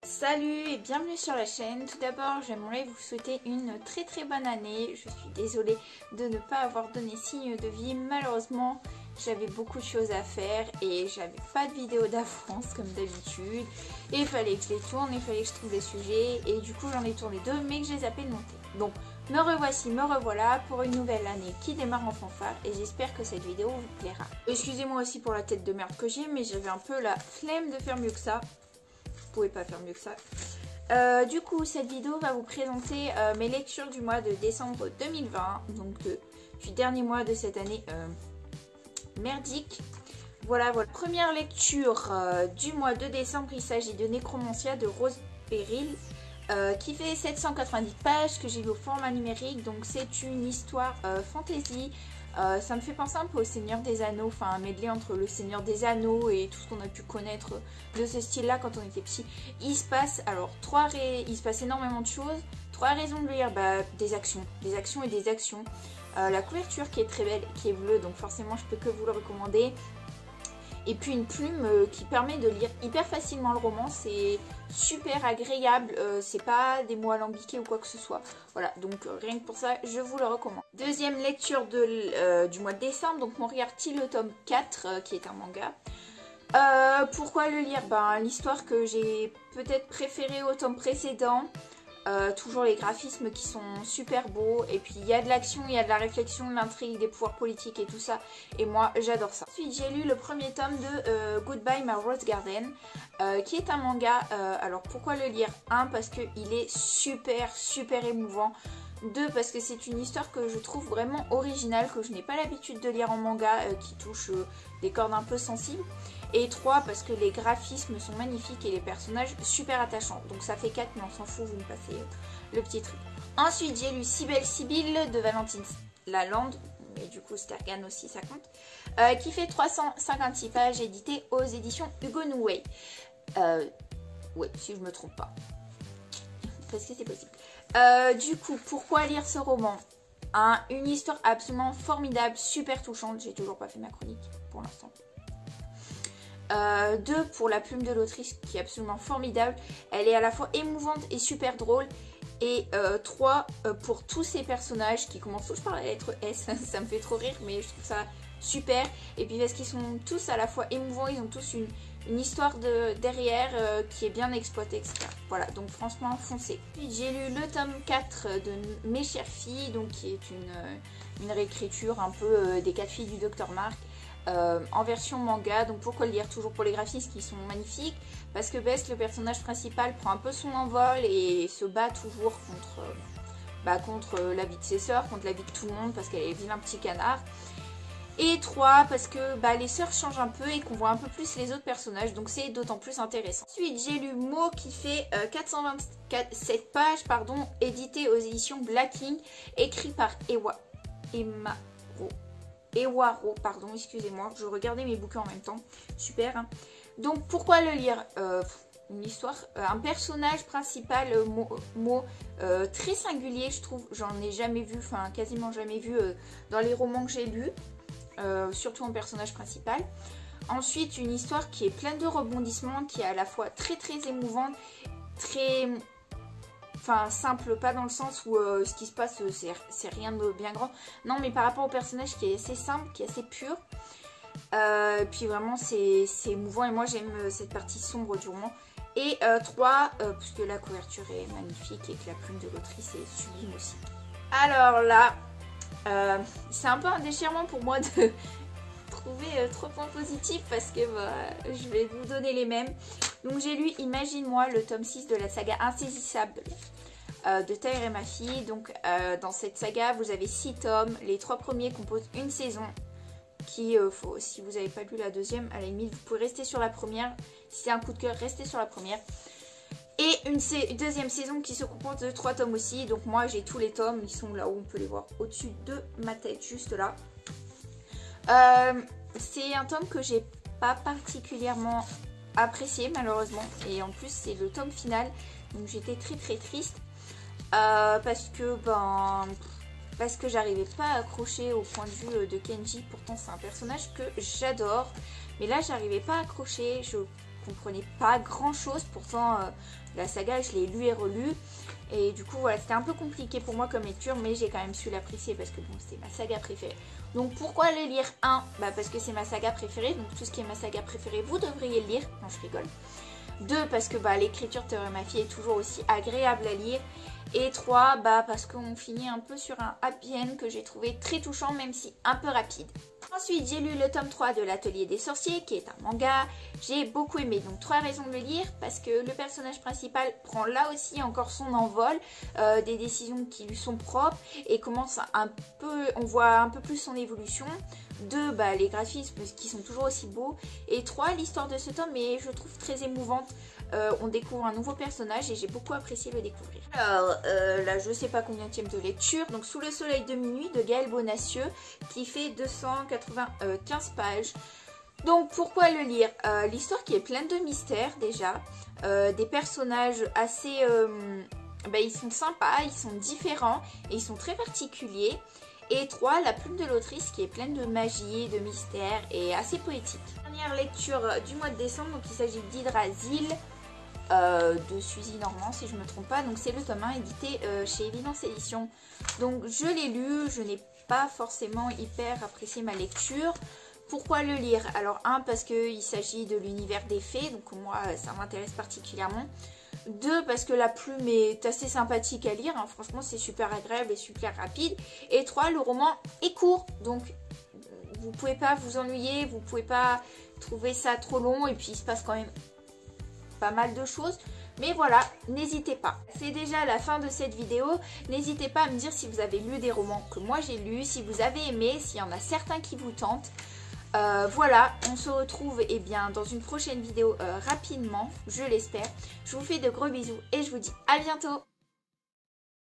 Salut et bienvenue sur la chaîne. Tout d'abord, j'aimerais vous souhaiter une très bonne année. Je suis désolée de ne pas avoir donné signe de vie. Malheureusement, j'avais beaucoup de choses à faire et j'avais pas de vidéo d'avance comme d'habitude. Et il fallait que je les tourne, il fallait que je trouve des sujets. Et du coup, j'en ai tourné deux, mais que j'ai zappé de monter. Donc, me revoici, me revoilà pour une nouvelle année qui démarre en fanfare. Et j'espère que cette vidéo vous plaira. Excusez-moi aussi pour la tête de merde que j'ai, mais j'avais un peu la flemme de faire mieux que ça. Vous pouvez pas faire mieux que ça. Du coup, cette vidéo va vous présenter mes lectures du mois de décembre 2020, donc du dernier mois de cette année merdique. Voilà. Première lecture du mois de décembre, il s'agit de Necromancia de Rose Beryl, qui fait 790 pages, que j'ai lu au format numérique. Donc c'est une histoire fantasy. Ça me fait penser un peu au Seigneur des Anneaux, enfin un medley entre le Seigneur des Anneaux et tout ce qu'on a pu connaître de ce style-là quand on était petit. Il se passe énormément de choses. 3 raisons de lire, des actions et des actions. La couverture qui est très belle, qui est bleue, donc forcément je peux que vous le recommander. Et puis une plume qui permet de lire hyper facilement le roman, c'est super agréable, c'est pas des mots alambiqués ou quoi que ce soit. Voilà, donc rien que pour ça, je vous le recommande. Deuxième lecture du mois de décembre, donc Moriarty, le tome 4, qui est un manga. Pourquoi le lire? L'histoire que j'ai peut-être préférée au tome précédent. Toujours les graphismes qui sont super beaux, et puis il y a de l'action, il y a de la réflexion, de l'intrigue, des pouvoirs politiques et tout ça, et moi j'adore ça. Ensuite j'ai lu le premier tome de Goodbye My Rose Garden, qui est un manga. Alors pourquoi le lire? 1, parce qu'il est super émouvant. 2, parce que c'est une histoire que je trouve vraiment originale, que je n'ai pas l'habitude de lire en manga, qui touche des cordes un peu sensibles. Et 3, parce que les graphismes sont magnifiques et les personnages super attachants. Donc ça fait 4, mais on s'en fout, vous me passez le petit truc. Ensuite j'ai lu Si Belle Sibylle de Valentine Lalande, mais du coup Stergan aussi ça compte, qui fait 356 pages, édité aux éditions Hugo Noué. Ouais, si je me trompe pas. Parce que c'est possible. Du coup, pourquoi lire ce roman? Une histoire absolument formidable, super touchante. J'ai toujours pas fait ma chronique pour l'instant. 2, pour la plume de l'autrice qui est absolument formidable. Elle est à la fois émouvante et super drôle. Et 3, pour tous ces personnages qui commencent tous par la lettre S. Ça me fait trop rire, mais je trouve ça super. Et puis parce qu'ils sont tous à la fois émouvants, ils ont tous une histoire derrière qui est bien exploitée, etc. Voilà, donc franchement foncez. Puis j'ai lu le tome 4 de Mes chères filles, donc qui est une réécriture un peu des 4 filles du Docteur Mark. En version manga. Donc pourquoi le lire? Toujours pour les graphismes qui sont magnifiques, parce que Bess, le personnage principal, prend un peu son envol et se bat toujours contre la vie de ses sœurs, contre la vie de tout le monde, parce qu'elle est vilain petit canard. Et 3, parce que les sœurs changent un peu et qu'on voit un peu plus les autres personnages, donc c'est d'autant plus intéressant. Ensuite j'ai lu Mo, qui fait 427 pages, édité aux éditions Blacking, écrit par Ewaro, pardon, excusez-moi, je regardais mes bouquins en même temps, super. Hein. Donc pourquoi le lire? Une histoire, un personnage principal, très singulier, je trouve. J'en ai jamais vu, enfin quasiment jamais vu dans les romans que j'ai lus, surtout en personnage principal. Ensuite une histoire qui est pleine de rebondissements, qui est à la fois très émouvante, simple, pas dans le sens où ce qui se passe c'est rien de bien grand. Non, mais par rapport au personnage qui est assez simple, qui est assez pur. Puis vraiment c'est émouvant et moi j'aime cette partie sombre du roman. Et 3, puisque la couverture est magnifique et que la plume de l'autrice est sublime aussi. Alors là, c'est un peu un déchirement pour moi de trouver 3 points positifs, parce que je vais vous donner les mêmes. Donc j'ai lu Imagine-moi, le tome 6 de la saga Insaisissable de Taher et ma fille. Donc dans cette saga vous avez 6 tomes, les 3 premiers composent une saison qui, si vous n'avez pas lu la deuxième, à la limite vous pouvez rester sur la première. Si c'est un coup de cœur, restez sur la première. Et une deuxième saison qui se compose de 3 tomes aussi. Donc moi j'ai tous les tomes, ils sont là où on peut les voir, au-dessus de ma tête, juste là. C'est un tome que j'ai pas particulièrement apprécié malheureusement, et en plus c'est le tome final, donc j'étais très triste parce que j'arrivais pas à accrocher au point de vue de Kenji. Pourtant c'est un personnage que j'adore, mais là j'arrivais pas à accrocher, je comprenais pas grand chose. Pourtant la saga, je l'ai lu et relu. Et du coup voilà, c'était un peu compliqué pour moi comme lecture, mais j'ai quand même su l'apprécier parce que bon, c'était ma saga préférée. Donc pourquoi le lire? Parce que c'est ma saga préférée, donc tout ce qui est ma saga préférée, vous devriez le lire. Non, je rigole. 2, parce que l'écriture de Théorie Ma Fille est toujours aussi agréable à lire. Et 3, parce qu'on finit un peu sur un happy end que j'ai trouvé très touchant, même si un peu rapide. Ensuite, j'ai lu le tome 3 de l'Atelier des Sorciers, qui est un manga. J'ai beaucoup aimé, donc 3 raisons de le lire, parce que le personnage principal prend là aussi encore son envol, des décisions qui lui sont propres, et commence on voit un peu plus son évolution. 2, les graphismes qui sont toujours aussi beaux. Et 3, l'histoire de ce tome est, je trouve, très émouvante. On découvre un nouveau personnage et j'ai beaucoup apprécié le découvrir. Alors là, je sais pas combienième de lecture. Donc Sous le soleil de minuit de Gaël Bonacieux, qui fait 295 pages. Donc pourquoi le lire? L'histoire qui est pleine de mystères déjà. Des personnages assez... ils sont sympas, ils sont différents et ils sont très particuliers. Et 3, la plume de l'autrice qui est pleine de magie, de mystère et assez poétique. Dernière lecture du mois de décembre, donc il s'agit d'Hydrasil de Suzy Normand si je ne me trompe pas. Donc c'est le tome 1 édité chez Évidence Éditions. Donc je l'ai lu, je n'ai pas forcément hyper apprécié ma lecture. Pourquoi le lire? Alors parce qu'il s'agit de l'univers des fées, donc moi ça m'intéresse particulièrement. 2, parce que la plume est assez sympathique à lire, franchement c'est super agréable et super rapide. Et 3, le roman est court, donc vous pouvez pas vous ennuyer, vous pouvez pas trouver ça trop long, et puis il se passe quand même pas mal de choses. Mais voilà, n'hésitez pas. C'est déjà la fin de cette vidéo. N'hésitez pas à me dire si vous avez lu des romans que moi j'ai lus, si vous avez aimé, s'il y en a certains qui vous tentent. Voilà, on se retrouve dans une prochaine vidéo rapidement, je l'espère. Je vous fais de gros bisous et je vous dis à bientôt.